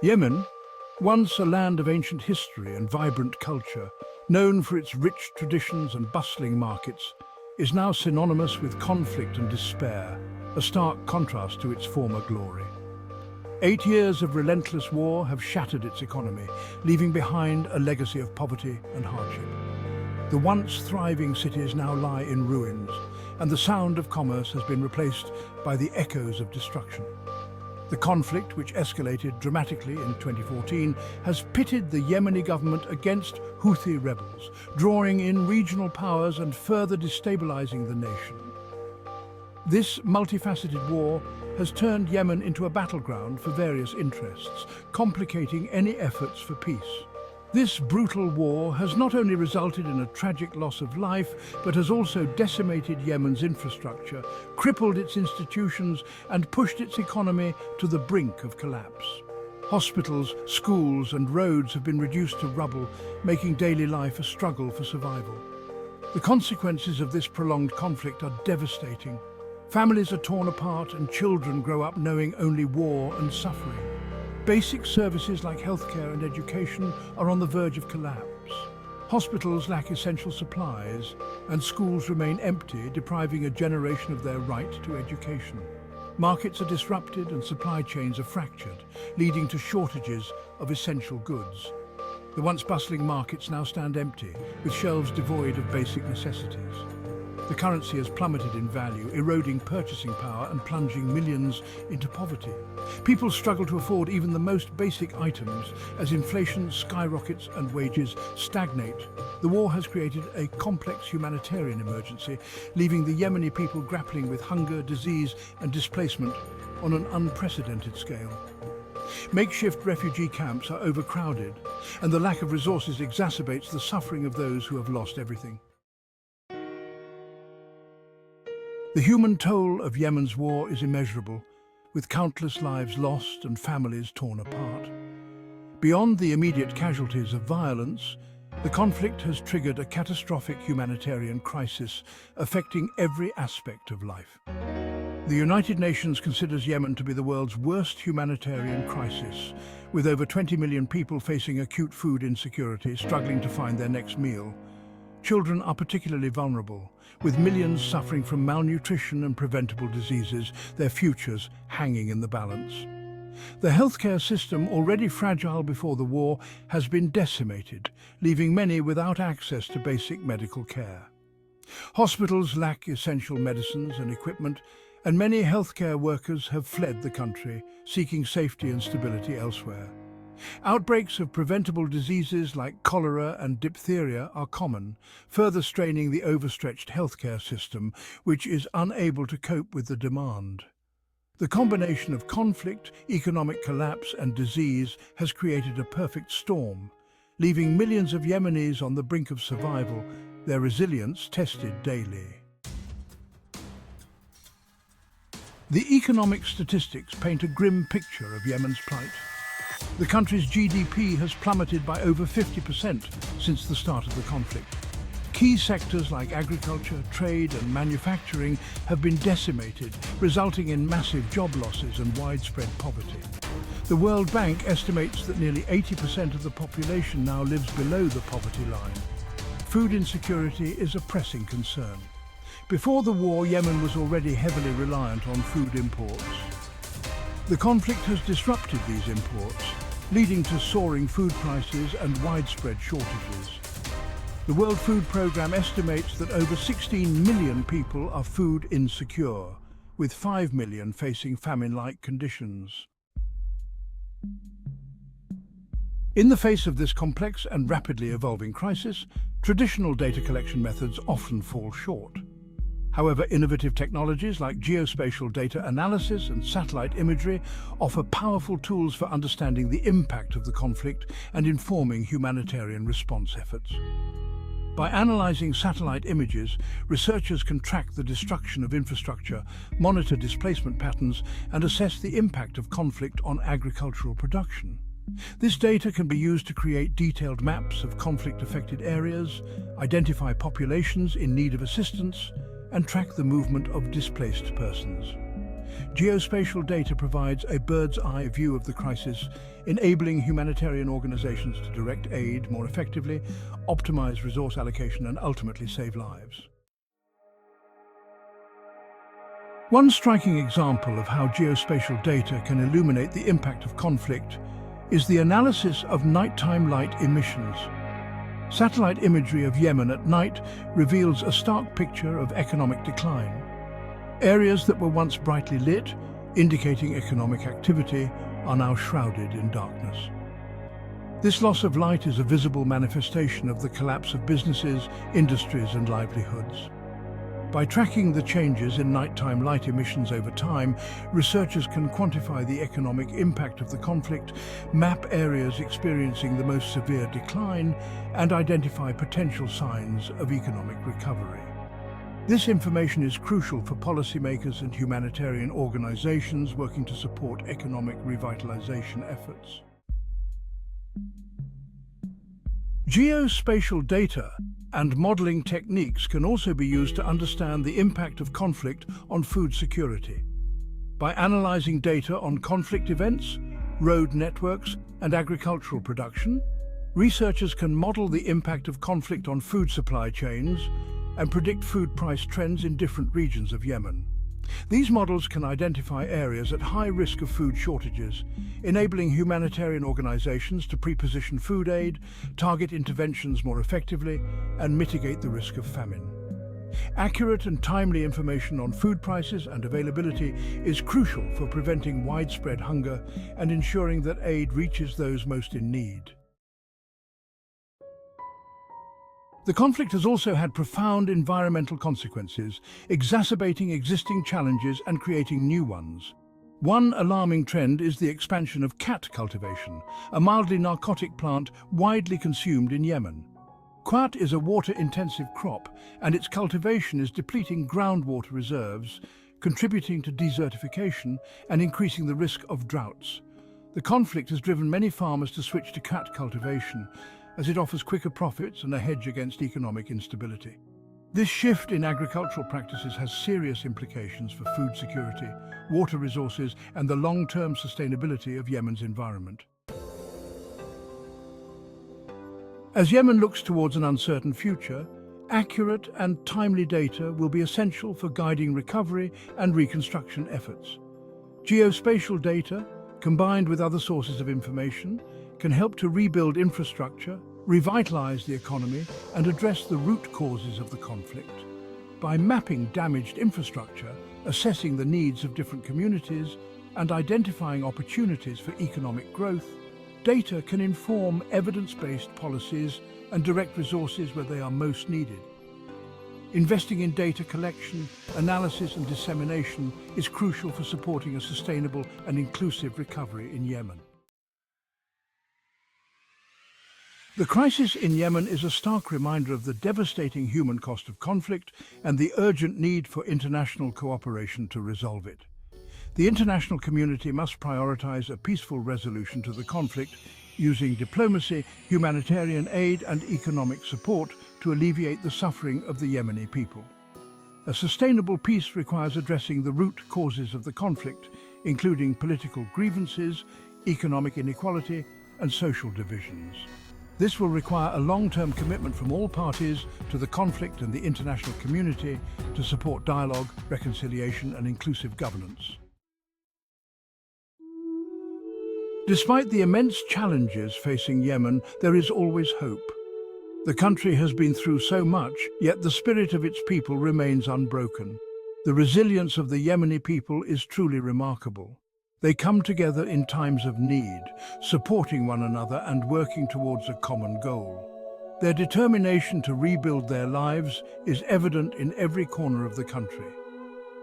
Yemen, once a land of ancient history and vibrant culture, known for its rich traditions and bustling markets, is now synonymous with conflict and despair, a stark contrast to its former glory. 8 years of relentless war have shattered its economy, leaving behind a legacy of poverty and hardship. The once thriving cities now lie in ruins, and the sound of commerce has been replaced by the echoes of destruction. The conflict, which escalated dramatically in 2014, has pitted the Yemeni government against Houthi rebels, drawing in regional powers and further destabilizing the nation. This multifaceted war has turned Yemen into a battleground for various interests, complicating any efforts for peace. This brutal war has not only resulted in a tragic loss of life, but has also decimated Yemen's infrastructure, crippled its institutions, and pushed its economy to the brink of collapse. Hospitals, schools, and roads have been reduced to rubble, making daily life a struggle for survival. The consequences of this prolonged conflict are devastating. Families are torn apart and children grow up knowing only war and suffering. Basic services like healthcare and education are on the verge of collapse. Hospitals lack essential supplies, and schools remain empty, depriving a generation of their right to education. Markets are disrupted and supply chains are fractured, leading to shortages of essential goods. The once bustling markets now stand empty, with shelves devoid of basic necessities. The currency has plummeted in value, eroding purchasing power and plunging millions into poverty. People struggle to afford even the most basic items as inflation skyrockets and wages stagnate. The war has created a complex humanitarian emergency, leaving the Yemeni people grappling with hunger, disease and displacement on an unprecedented scale. Makeshift refugee camps are overcrowded, and the lack of resources exacerbates the suffering of those who have lost everything. The human toll of Yemen's war is immeasurable, with countless lives lost and families torn apart. Beyond the immediate casualties of violence, the conflict has triggered a catastrophic humanitarian crisis affecting every aspect of life. The United Nations considers Yemen to be the world's worst humanitarian crisis, with over 20 million people facing acute food insecurity, struggling to find their next meal. Children are particularly vulnerable, with millions suffering from malnutrition and preventable diseases, their futures hanging in the balance. The healthcare system, already fragile before the war, has been decimated, leaving many without access to basic medical care. Hospitals lack essential medicines and equipment, and many healthcare workers have fled the country, seeking safety and stability elsewhere. Outbreaks of preventable diseases like cholera and diphtheria are common, further straining the overstretched healthcare system, which is unable to cope with the demand. The combination of conflict, economic collapse and disease has created a perfect storm, leaving millions of Yemenis on the brink of survival, their resilience tested daily. The economic statistics paint a grim picture of Yemen's plight. The country's GDP has plummeted by over 50% since the start of the conflict. Key sectors like agriculture, trade and manufacturing have been decimated, resulting in massive job losses and widespread poverty. The World Bank estimates that nearly 80% of the population now lives below the poverty line. Food insecurity is a pressing concern. Before the war, Yemen was already heavily reliant on food imports. The conflict has disrupted these imports, leading to soaring food prices and widespread shortages. The World Food Programme estimates that over 16 million people are food insecure, with 5 million facing famine-like conditions. In the face of this complex and rapidly evolving crisis, traditional data collection methods often fall short. However, innovative technologies like geospatial data analysis and satellite imagery offer powerful tools for understanding the impact of the conflict and informing humanitarian response efforts. By analyzing satellite images, researchers can track the destruction of infrastructure, monitor displacement patterns, and assess the impact of conflict on agricultural production. This data can be used to create detailed maps of conflict-affected areas, identify populations in need of assistance, and track the movement of displaced persons. Geospatial data provides a bird's-eye view of the crisis, enabling humanitarian organizations to direct aid more effectively, optimize resource allocation, and ultimately save lives. One striking example of how geospatial data can illuminate the impact of conflict is the analysis of nighttime light emissions. Satellite imagery of Yemen at night reveals a stark picture of economic decline. Areas that were once brightly lit, indicating economic activity, are now shrouded in darkness. This loss of light is a visible manifestation of the collapse of businesses, industries, and livelihoods. By tracking the changes in nighttime light emissions over time, researchers can quantify the economic impact of the conflict, map areas experiencing the most severe decline, and identify potential signs of economic recovery. This information is crucial for policymakers and humanitarian organizations working to support economic revitalization efforts. Geospatial data and modeling techniques can also be used to understand the impact of conflict on food security. By analyzing data on conflict events, road networks, and agricultural production, researchers can model the impact of conflict on food supply chains and predict food price trends in different regions of Yemen. These models can identify areas at high risk of food shortages, enabling humanitarian organizations to pre-position food aid, target interventions more effectively, and mitigate the risk of famine. Accurate and timely information on food prices and availability is crucial for preventing widespread hunger and ensuring that aid reaches those most in need. The conflict has also had profound environmental consequences, exacerbating existing challenges and creating new ones. One alarming trend is the expansion of cat cultivation, a mildly narcotic plant widely consumed in Yemen. Qat is a water-intensive crop, and its cultivation is depleting groundwater reserves, contributing to desertification and increasing the risk of droughts. The conflict has driven many farmers to switch to cat cultivation, as it offers quicker profits and a hedge against economic instability. This shift in agricultural practices has serious implications for food security, water resources, and the long-term sustainability of Yemen's environment. As Yemen looks towards an uncertain future, accurate and timely data will be essential for guiding recovery and reconstruction efforts. Geospatial data, combined with other sources of information, can help to rebuild infrastructure, revitalize the economy, and address the root causes of the conflict. By mapping damaged infrastructure, assessing the needs of different communities, and identifying opportunities for economic growth, data can inform evidence-based policies and direct resources where they are most needed. Investing in data collection, analysis, and dissemination is crucial for supporting a sustainable and inclusive recovery in Yemen. The crisis in Yemen is a stark reminder of the devastating human cost of conflict and the urgent need for international cooperation to resolve it. The international community must prioritize a peaceful resolution to the conflict, using diplomacy, humanitarian aid, and economic support to alleviate the suffering of the Yemeni people. A sustainable peace requires addressing the root causes of the conflict, including political grievances, economic inequality, and social divisions. This will require a long-term commitment from all parties to the conflict and the international community to support dialogue, reconciliation, and inclusive governance. Despite the immense challenges facing Yemen, there is always hope. The country has been through so much, yet the spirit of its people remains unbroken. The resilience of the Yemeni people is truly remarkable. They come together in times of need, supporting one another and working towards a common goal. Their determination to rebuild their lives is evident in every corner of the country.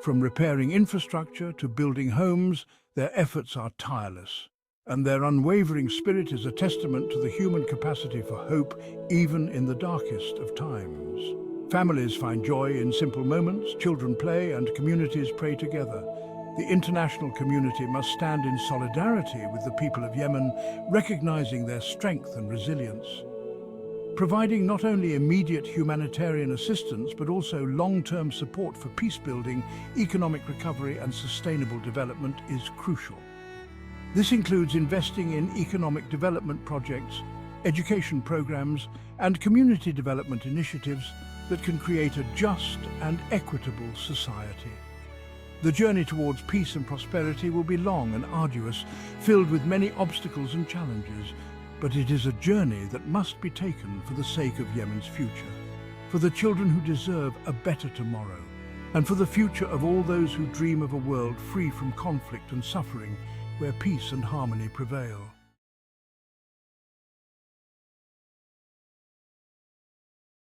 From repairing infrastructure to building homes, their efforts are tireless. And their unwavering spirit is a testament to the human capacity for hope, even in the darkest of times. Families find joy in simple moments, children play, and communities pray together. The international community must stand in solidarity with the people of Yemen, recognizing their strength and resilience. providing not only immediate humanitarian assistance but also long-term support for peace-building, economic recovery and sustainable development is crucial. This includes investing in economic development projects, education programs and community development initiatives that can create a just and equitable society. The journey towards peace and prosperity will be long and arduous, filled with many obstacles and challenges, but it is a journey that must be taken for the sake of Yemen's future, for the children who deserve a better tomorrow, and for the future of all those who dream of a world free from conflict and suffering, where peace and harmony prevail.